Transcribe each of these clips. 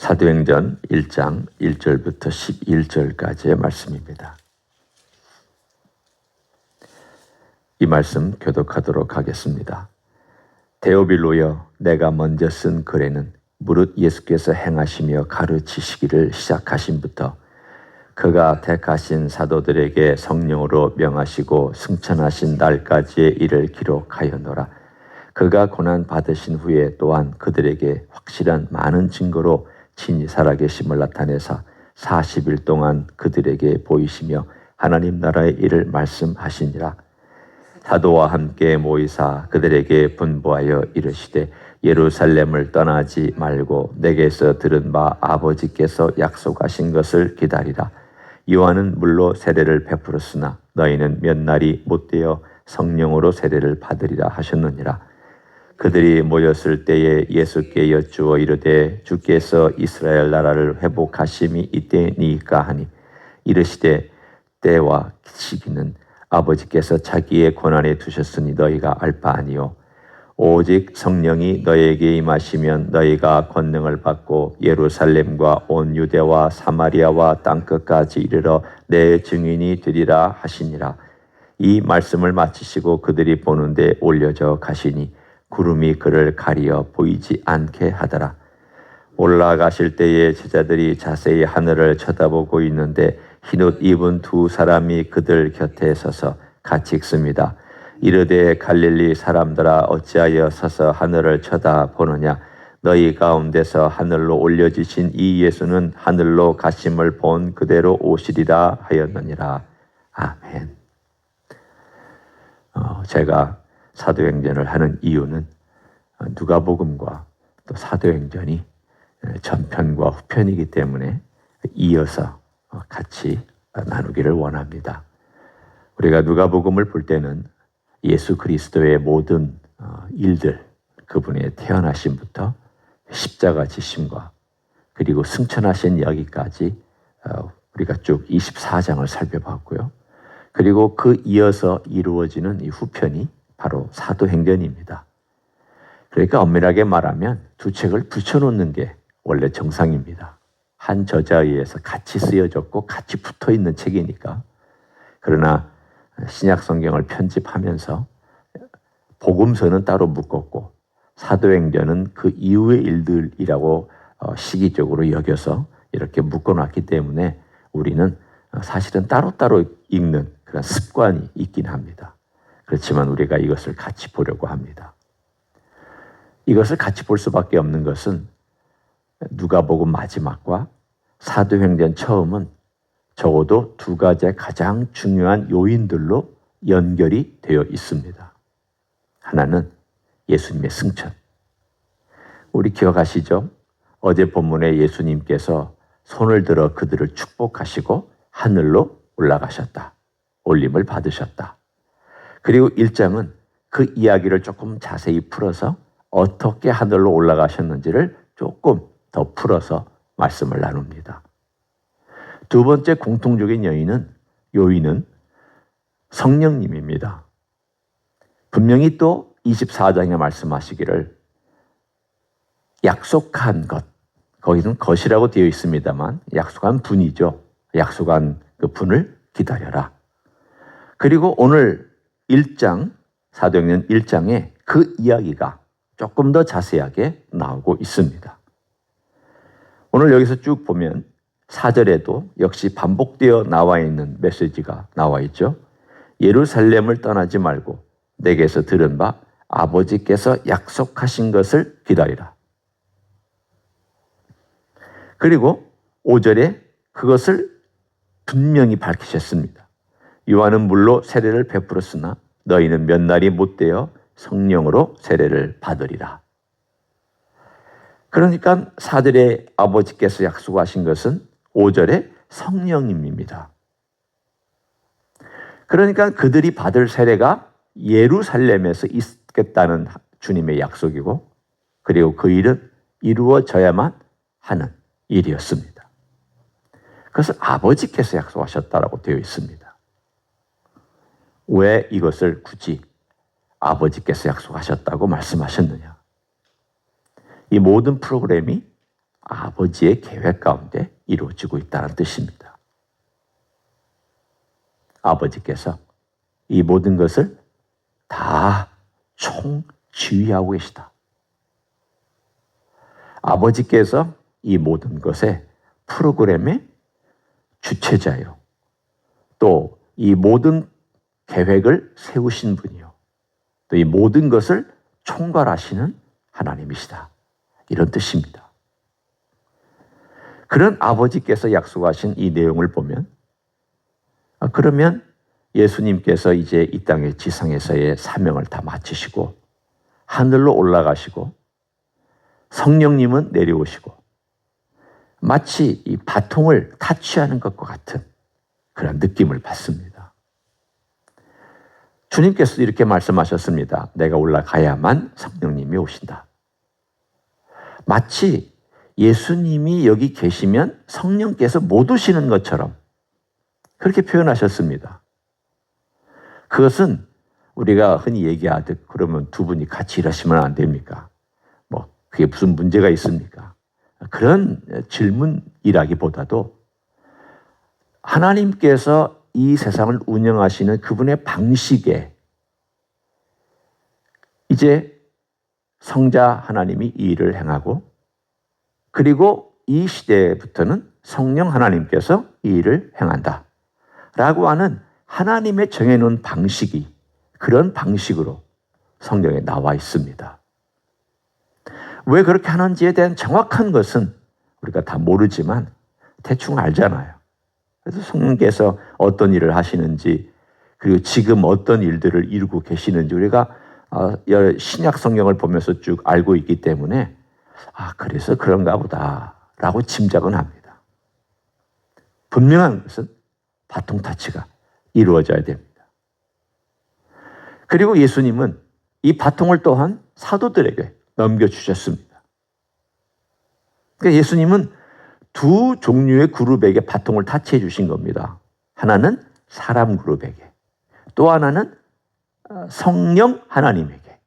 사도행전 1장 1절부터 11절까지의 말씀입니다. 이 말씀 교독하도록 하겠습니다. 데오빌로여, 내가 먼저 쓴 글에는 무릇 예수께서 행하시며 가르치시기를 시작하신부터 그가 택하신 사도들에게 성령으로 명하시고 승천하신 날까지의 일을 기록하였노라. 그가 고난 받으신 후에 또한 그들에게 확실한 많은 증거로 친히 살아계심을 나타내사 40일 동안 그들에게 보이시며 하나님 나라의 일을 말씀하시니라. 사도와 함께 모이사 그들에게 분부하여 이르시되 예루살렘을 떠나지 말고 내게서 들은 바 아버지께서 약속하신 것을 기다리라. 요한은 물로 세례를 베풀었으나 너희는 몇 날이 못되어 성령으로 세례를 받으리라 하셨느니라. 그들이 모였을 때에 예수께 여쭈어 이르되 주께서 이스라엘 나라를 회복하심이 이때니까 하니 이르시되 때와 시기는 아버지께서 자기의 권한에 두셨으니 너희가 알 바 아니요 오직 성령이 너희에게 임하시면 너희가 권능을 받고 예루살렘과 온 유대와 사마리아와 땅끝까지 이르러 내 증인이 되리라 하시니라. 이 말씀을 마치시고 그들이 보는데 올려져 가시니 구름이 그를 가리어 보이지 않게 하더라. 올라가실 때에 제자들이 자세히 하늘을 쳐다보고 있는데 흰옷 입은 두 사람이 그들 곁에 서서 같이 읽습니다. 이르되 갈릴리 사람들아 어찌하여 서서 하늘을 쳐다보느냐. 너희 가운데서 하늘로 올려지신 이 예수는 하늘로 가심을 본 그대로 오시리라 하였느니라. 아멘. 제가 사도행전을 하는 이유는 누가복음과 또 사도행전이 전편과 후편이기 때문에 이어서 같이 나누기를 원합니다. 우리가 누가복음을 볼 때는 예수 그리스도의 모든 일들, 그분의 태어나심부터 십자가 지심과 그리고 승천하신 여기까지 우리가 쭉 24장을 살펴봤고요. 그리고 그 이어서 이루어지는 이 후편이 바로 사도행전입니다. 그러니까 엄밀하게 말하면 두 책을 붙여놓는 게 원래 정상입니다. 한 저자에 의해서 같이 쓰여졌고 같이 붙어있는 책이니까. 그러나 신약 성경을 편집하면서 복음서는 따로 묶었고 사도행전은 그 이후의 일들이라고 시기적으로 여겨서 이렇게 묶어놨기 때문에 우리는 사실은 따로따로 읽는 그런 습관이 있긴 합니다. 그렇지만 우리가 이것을 같이 보려고 합니다. 이것을 같이 볼 수밖에 없는 것은 누가복음 마지막과 사도행전 처음은 적어도 두 가지의 가장 중요한 요인들로 연결이 되어 있습니다. 하나는 예수님의 승천. 우리 기억하시죠? 어제 본문에 예수님께서 손을 들어 그들을 축복하시고 하늘로 올라가셨다. 올림을 받으셨다. 그리고 1장은 그 이야기를 조금 자세히 풀어서 어떻게 하늘로 올라가셨는지를 조금 더 풀어서 말씀을 나눕니다. 두 번째 공통적인 요인은 성령님입니다. 분명히 또 24장에 말씀하시기를 약속한 것, 거기는 것이라고 되어 있습니다만 약속한 분이죠. 약속한 그 분을 기다려라. 그리고 오늘 1장, 사도행전 1장에 그 이야기가 조금 더 자세하게 나오고 있습니다. 오늘 여기서 쭉 보면 4절에도 역시 반복되어 나와 있는 메시지가 나와 있죠. 예루살렘을 떠나지 말고 내게서 들은 바 아버지께서 약속하신 것을 기다리라. 그리고 5절에 그것을 분명히 밝히셨습니다. 요한은 물로 세례를 베풀었으나 너희는 몇 날이 못되어 성령으로 세례를 받으리라. 그러니까 4절에 아버지께서 약속하신 것은 5절에 성령님입니다. 그러니까 그들이 받을 세례가 예루살렘에서 있겠다는 주님의 약속이고 그리고 그 일은 이루어져야만 하는 일이었습니다. 그것을 아버지께서 약속하셨다라고 되어 있습니다. 왜 이것을 굳이 아버지께서 약속하셨다고 말씀하셨느냐? 이 모든 프로그램이 아버지의 계획 가운데 이루어지고 있다는 뜻입니다. 아버지께서 이 모든 것을 다 총지휘하고 계시다. 아버지께서 이 모든 것의 프로그램의 주체자요. 또 이 모든 계획을 세우신 분이요. 또 이 모든 것을 총괄하시는 하나님이시다. 이런 뜻입니다. 그런 아버지께서 약속하신 이 내용을 보면 그러면 예수님께서 이제 이 땅의 지상에서의 사명을 다 마치시고 하늘로 올라가시고 성령님은 내려오시고 마치 이 바통을 타취하는 것과 같은 그런 느낌을 받습니다. 주님께서도 이렇게 말씀하셨습니다. 내가 올라가야만 성령님이 오신다. 마치 예수님이 여기 계시면 성령께서 못 오시는 것처럼 그렇게 표현하셨습니다. 그것은 우리가 흔히 얘기하듯 그러면 두 분이 같이 일하시면 안 됩니까? 뭐 그게 무슨 문제가 있습니까? 그런 질문이라기보다도 하나님께서 이 세상을 운영하시는 그분의 방식에 이제 성자 하나님이 이 일을 행하고 그리고 이 시대부터는 성령 하나님께서 이 일을 행한다 라고 하는 하나님의 정해놓은 방식이 그런 방식으로 성경에 나와 있습니다. 왜 그렇게 하는지에 대한 정확한 것은 우리가 다 모르지만 대충 알잖아요. 그래서 성령께서 어떤 일을 하시는지 그리고 지금 어떤 일들을 이루고 계시는지 우리가 신약 성경을 보면서 쭉 알고 있기 때문에 그래서 그런가 보다라고 짐작은 합니다. 분명한 것은 바통 타치가 이루어져야 됩니다. 그리고 예수님은 이 바통을 또한 사도들에게 넘겨주셨습니다. 그러니까 예수님은 두 종류의 그룹에게 바통을 타치해 주신 겁니다. 하나는 사람 그룹에게, 또 하나는 성령 하나님에게.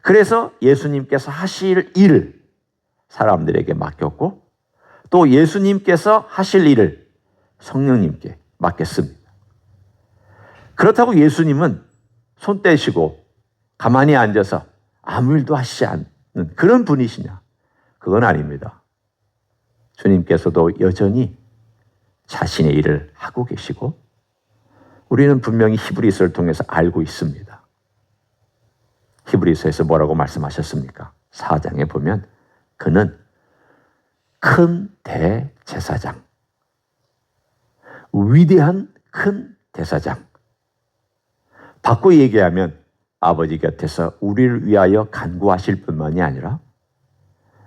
그래서 예수님께서 하실 일을 사람들에게 맡겼고 또 예수님께서 하실 일을 성령님께 맡겼습니다. 그렇다고 예수님은 손 떼시고 가만히 앉아서 아무 일도 하시지 않는 그런 분이시냐? 그건 아닙니다. 주님께서도 여전히 자신의 일을 하고 계시고 우리는 분명히 히브리서를 통해서 알고 있습니다. 히브리서에서 뭐라고 말씀하셨습니까? 4장에 보면 그는 큰 대제사장, 위대한 큰 대사장. 바꿔 얘기하면 아버지 곁에서 우리를 위하여 간구하실 뿐만이 아니라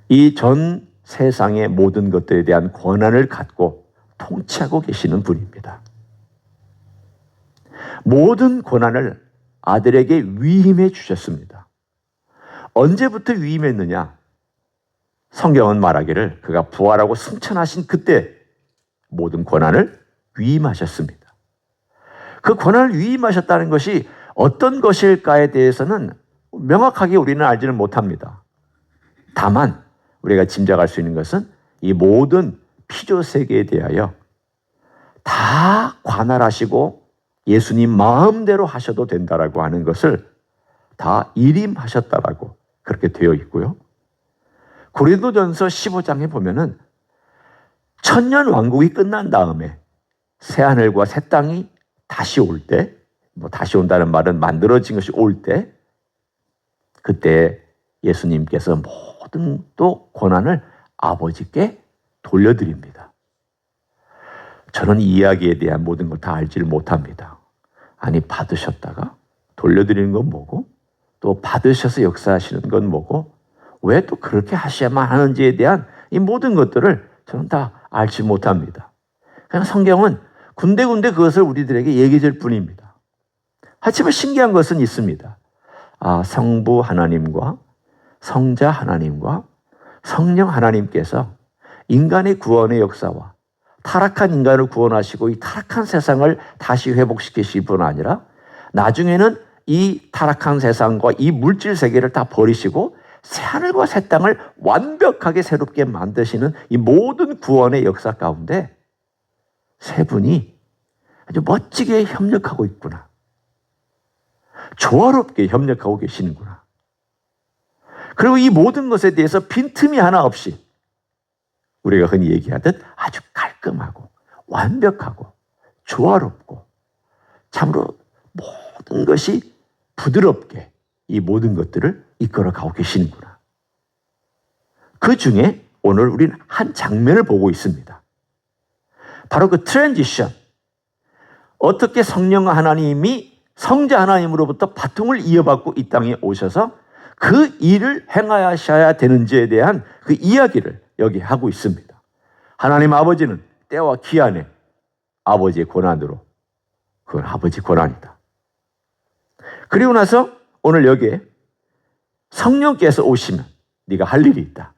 이 전 세상의 모든 것들에 대한 권한을 갖고 통치하고 계시는 분입니다. 모든 권한을 아들에게 위임해 주셨습니다. 언제부터 위임했느냐? 성경은 말하기를 그가 부활하고 승천하신 그때 모든 권한을 위임하셨습니다. 그 권한을 위임하셨다는 것이 어떤 것일까에 대해서는 명확하게 우리는 알지는 못합니다. 다만 우리가 짐작할 수 있는 것은 이 모든 피조 세계에 대하여 다 관할하시고 예수님 마음대로 하셔도 된다라고 하는 것을 다 일임하셨다라고 그렇게 되어 있고요. 고린도전서 15장에 보면은 천년 왕국이 끝난 다음에 새 하늘과 새 땅이 다시 올 때, 다시 온다는 말은 만들어진 것이 올 때, 그때 예수님께서 모든 또 권한을 아버지께 돌려드립니다. 저는 이 이야기에 대한 모든 걸 다 알지를 못합니다. 아니, 받으셨다가 돌려드리는 건 뭐고, 또 받으셔서 역사하시는 건 뭐고, 왜 또 그렇게 하셔야만 하는지에 대한 이 모든 것들을 저는 다 알지 못합니다. 그냥 성경은 군데군데 그것을 우리들에게 얘기해 줄 뿐입니다. 하지만 신기한 것은 있습니다. 성부 하나님과 성자 하나님과 성령 하나님께서 인간의 구원의 역사와 타락한 인간을 구원하시고 이 타락한 세상을 다시 회복시키실 뿐 아니라 나중에는 이 타락한 세상과 이 물질 세계를 다 버리시고 새하늘과 새 땅을 완벽하게 새롭게 만드시는 이 모든 구원의 역사 가운데 세 분이 아주 멋지게 협력하고 있구나. 조화롭게 협력하고 계시는구나. 그리고 이 모든 것에 대해서 빈틈이 하나 없이 우리가 흔히 얘기하듯 아주 깔끔하고 완벽하고 조화롭고 참으로 모든 것이 부드럽게 이 모든 것들을 이끌어 가고 계시는구나. 그 중에 오늘 우리는 한 장면을 보고 있습니다. 바로 그 트랜지션. 어떻게 성령 하나님이 성자 하나님으로부터 바통을 이어받고 이 땅에 오셔서 그 일을 행하셔야 되는지에 대한 그 이야기를 여기 하고 있습니다. 하나님 아버지는 때와 기한에 아버지의 권한으로, 그건 아버지 권한이다. 그리고 나서 오늘 여기에 성령께서 오시면 네가 할 일이 있다.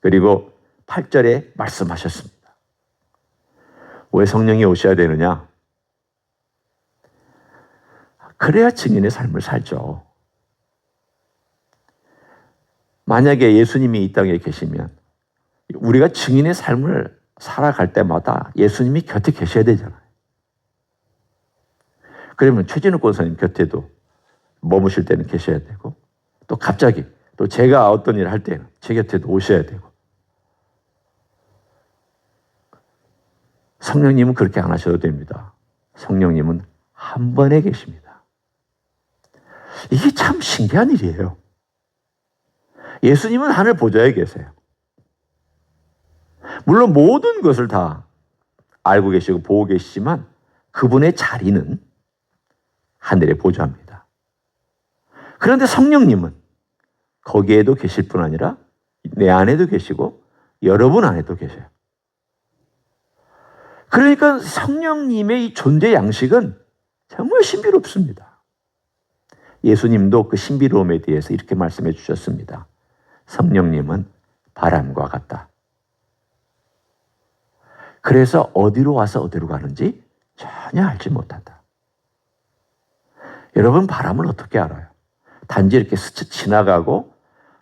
그리고 8절에 말씀하셨습니다. 왜 성령이 오셔야 되느냐? 그래야 증인의 삶을 살죠. 만약에 예수님이 이 땅에 계시면 우리가 증인의 삶을 살아갈 때마다 예수님이 곁에 계셔야 되잖아요. 그러면 최진욱 권사님 곁에도 머무실 때는 계셔야 되고, 또 갑자기 또 제가 어떤 일을 할 때는 제 곁에도 오셔야 되고. 성령님은 그렇게 안 하셔도 됩니다. 성령님은 한 번에 계십니다. 이게 참 신기한 일이에요. 예수님은 하늘 보좌에 계세요. 물론 모든 것을 다 알고 계시고 보고 계시지만 그분의 자리는 하늘에 보좌합니다. 그런데 성령님은 거기에도 계실 뿐 아니라 내 안에도 계시고 여러분 안에도 계셔요. 그러니까 성령님의 이 존재 양식은 정말 신비롭습니다. 예수님도 그 신비로움에 대해서 이렇게 말씀해 주셨습니다. 성령님은 바람과 같다. 그래서 어디로 와서 어디로 가는지 전혀 알지 못한다. 여러분, 바람을 어떻게 알아요? 단지 이렇게 스쳐 지나가고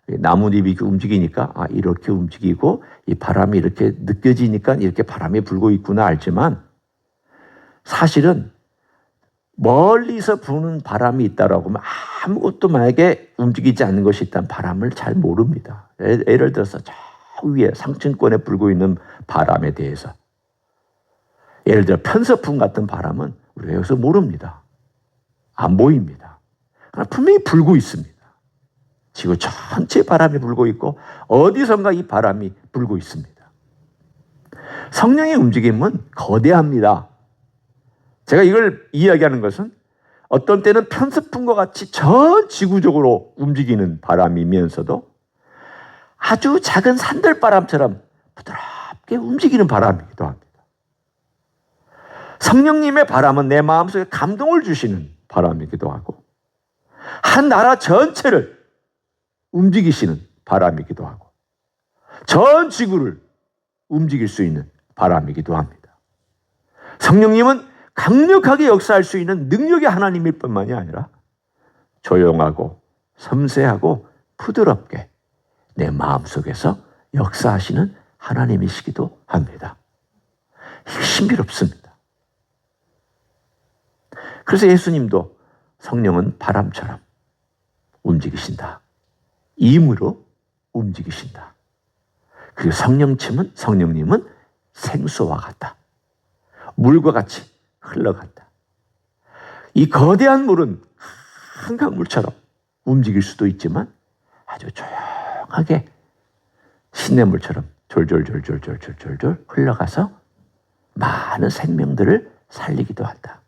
나뭇잎이 움직이니까 이렇게 움직이고 이 바람이 이렇게 느껴지니까 이렇게 바람이 불고 있구나 알지만, 사실은 멀리서 부는 바람이 있다라고 하면 아무것도 만약에 움직이지 않는 것이 있다면 바람을 잘 모릅니다. 예를 들어서 저 위에 상층권에 불고 있는 바람에 대해서, 예를 들어 편서풍 같은 바람은 우리가 여기서 모릅니다. 안 보입니다. 분명히 불고 있습니다. 지구 전체 바람이 불고 있고 어디선가 이 바람이 불고 있습니다. 성령의 움직임은 거대합니다. 제가 이걸 이야기하는 것은 어떤 때는 편서풍과 같이 전 지구적으로 움직이는 바람이면서도 아주 작은 산들바람처럼 부드럽게 움직이는 바람이기도 합니다. 성령님의 바람은 내 마음속에 감동을 주시는 바람이기도 하고, 한 나라 전체를 움직이시는 바람이기도 하고, 전 지구를 움직일 수 있는 바람이기도 합니다. 성령님은 강력하게 역사할 수 있는 능력의 하나님일 뿐만이 아니라 조용하고 섬세하고 부드럽게 내 마음속에서 역사하시는 하나님이시기도 합니다. 이게 신비롭습니다. 그래서 예수님도 성령은 바람처럼 움직이신다. 임으로 움직이신다. 그리고 성령님은 생수와 같다. 물과 같이 흘러간다. 이 거대한 물은 한 강물처럼 움직일 수도 있지만 아주 조용하게 시냇물처럼 졸졸졸졸졸졸졸 흘러가서 많은 생명들을 살리기도 한다.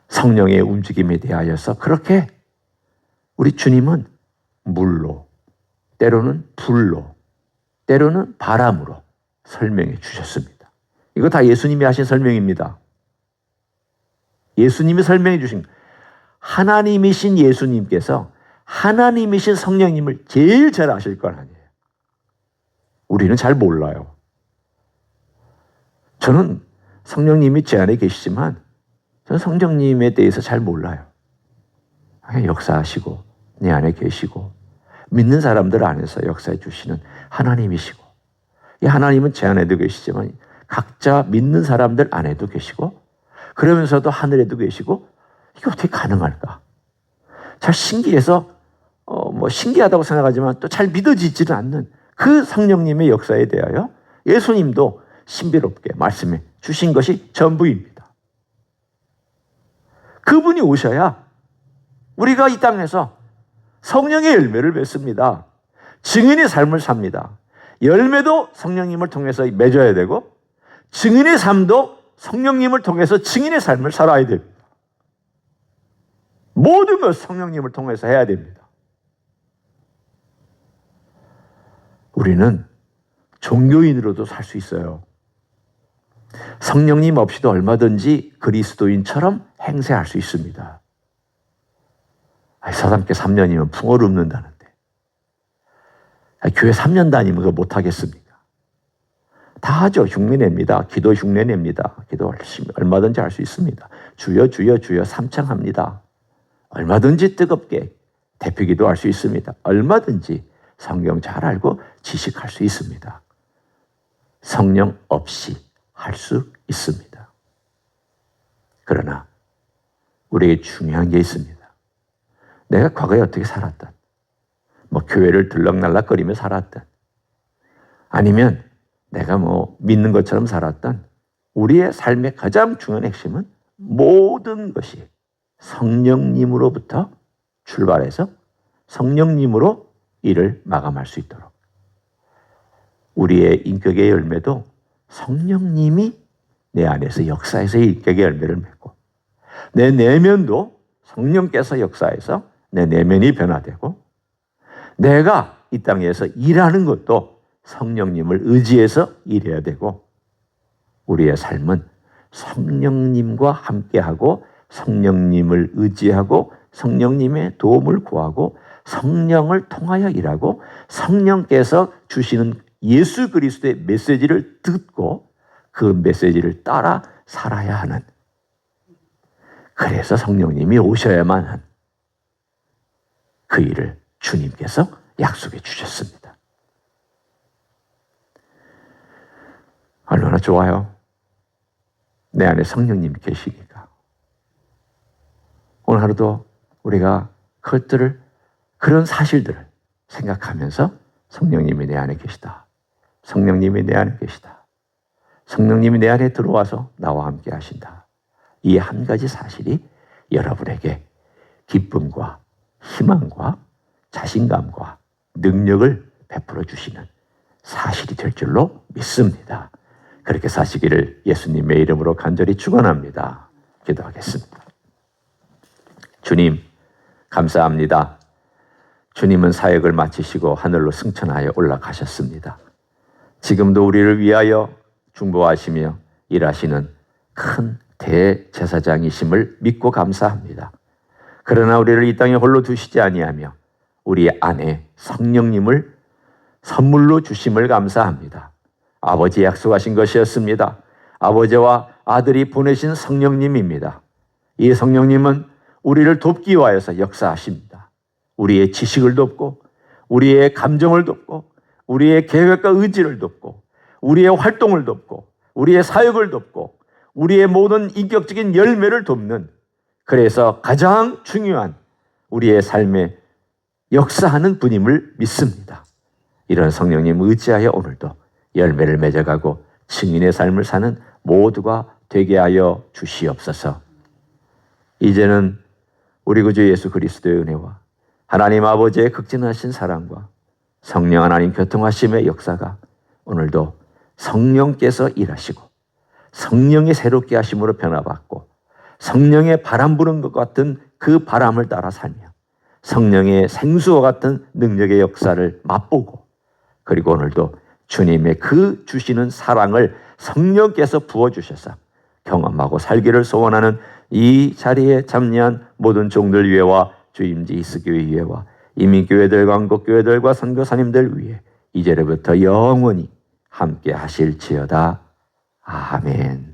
성령의 움직임에 대하여서 그렇게 우리 주님은 물로, 때로는 불로, 때로는 바람으로 설명해 주셨습니다. 이거 다 예수님이 하신 설명입니다. 예수님이 설명해 주신, 하나님이신 예수님께서 하나님이신 성령님을 제일 잘 아실 건 아니에요. 우리는 잘 몰라요. 저는 성령님이 제 안에 계시지만 저는 성령님에 대해서 잘 몰라요. 역사하시고 내 안에 계시고 믿는 사람들 안에서 역사해 주시는 하나님이시고, 이 하나님은 제 안에도 계시지만 각자 믿는 사람들 안에도 계시고, 그러면서도 하늘에도 계시고, 이게 어떻게 가능할까? 잘 신기해서 신기하다고 생각하지만 또 잘 믿어지지는 않는 그 성령님의 역사에 대하여 예수님도 신비롭게 말씀해 주신 것이 전부입니다. 그분이 오셔야 우리가 이 땅에서 성령의 열매를 맺습니다. 증인의 삶을 삽니다. 열매도 성령님을 통해서 맺어야 되고, 증인의 삶도 성령님을 통해서 증인의 삶을 살아야 됩니다. 모든 것 성령님을 통해서 해야 됩니다. 우리는 종교인으로도 살 수 있어요. 성령님 없이도 얼마든지 그리스도인처럼 행세할 수 있습니다. 사담교 3년이면 풍어를 읊는다는데, 교회 3년 다니면 그거 못하겠습니까? 다 하죠. 흉내냅니다. 기도 흉내냅니다. 기도 열심히 얼마든지 할 수 있습니다. 주여 주여 주여 삼창합니다. 얼마든지 뜨겁게 대표기도 할 수 있습니다. 얼마든지 성경 잘 알고 지식할 수 있습니다. 성령 없이 할 수 있습니다. 그러나 우리에게 중요한 게 있습니다. 내가 과거에 어떻게 살았든, 교회를 들락날락거리며 살았든, 아니면 내가 믿는 것처럼 살았든, 우리의 삶의 가장 중요한 핵심은 모든 것이 성령님으로부터 출발해서 성령님으로 이를 마감할 수 있도록, 우리의 인격의 열매도 성령님이 내 안에서 역사해서 인격의 열매를 맺고, 내 내면도 성령께서 역사해서 내 내면이 변화되고, 내가 이 땅에서 일하는 것도 성령님을 의지해서 일해야 되고, 우리의 삶은 성령님과 함께하고 성령님을 의지하고 성령님의 도움을 구하고 성령을 통하여 일하고 성령께서 주시는 예수 그리스도의 메시지를 듣고 그 메시지를 따라 살아야 하는, 그래서 성령님이 오셔야만 한 그 일을 주님께서 약속해 주셨습니다. 얼마나 좋아요. 내 안에 성령님이 계시니까. 오늘 하루도 우리가 그런 사실들을 생각하면서 성령님이 내 안에 계시다. 성령님이 내 안에 계시다. 성령님이 내 안에 들어와서 나와 함께 하신다. 이 한 가지 사실이 여러분에게 기쁨과 희망과 자신감과 능력을 베풀어 주시는 사실이 될 줄로 믿습니다. 그렇게 사시기를 예수님의 이름으로 간절히 축원합니다. 기도하겠습니다. 주님, 감사합니다. 주님은 사역을 마치시고 하늘로 승천하여 올라가셨습니다. 지금도 우리를 위하여 중보하시며 일하시는 큰 대제사장이심을 믿고 감사합니다. 그러나 우리를 이 땅에 홀로 두시지 아니하며 우리 안에 성령님을 선물로 주심을 감사합니다. 아버지 약속하신 것이었습니다. 아버지와 아들이 보내신 성령님입니다. 이 성령님은 우리를 돕기 위하여서 역사하십니다. 우리의 지식을 돕고 우리의 감정을 돕고 우리의 계획과 의지를 돕고 우리의 활동을 돕고 우리의 사역을 돕고 우리의 모든 인격적인 열매를 돕는, 그래서 가장 중요한 우리의 삶에 역사하는 분임을 믿습니다. 이런 성령님 의지하여 오늘도 열매를 맺어가고 증인의 삶을 사는 모두가 되게 하여 주시옵소서. 이제는 우리 구주 예수 그리스도의 은혜와 하나님 아버지의 극진하신 사랑과 성령 하나님 교통하심의 역사가 오늘도 성령께서 일하시고 성령의 새롭게 하심으로 변화받고 성령의 바람 부는 것 같은 그 바람을 따라 살며 성령의 생수와 같은 능력의 역사를 맛보고, 그리고 오늘도 주님의 그 주시는 사랑을 성령께서 부어주셔서 경험하고 살기를 소원하는 이 자리에 참여한 모든 종들 위에와 주임지 이스교회 위에와 이민교회들과 한국교회들과 선교사님들 위에 이제로부터 영원히 함께 하실지어다. 아멘.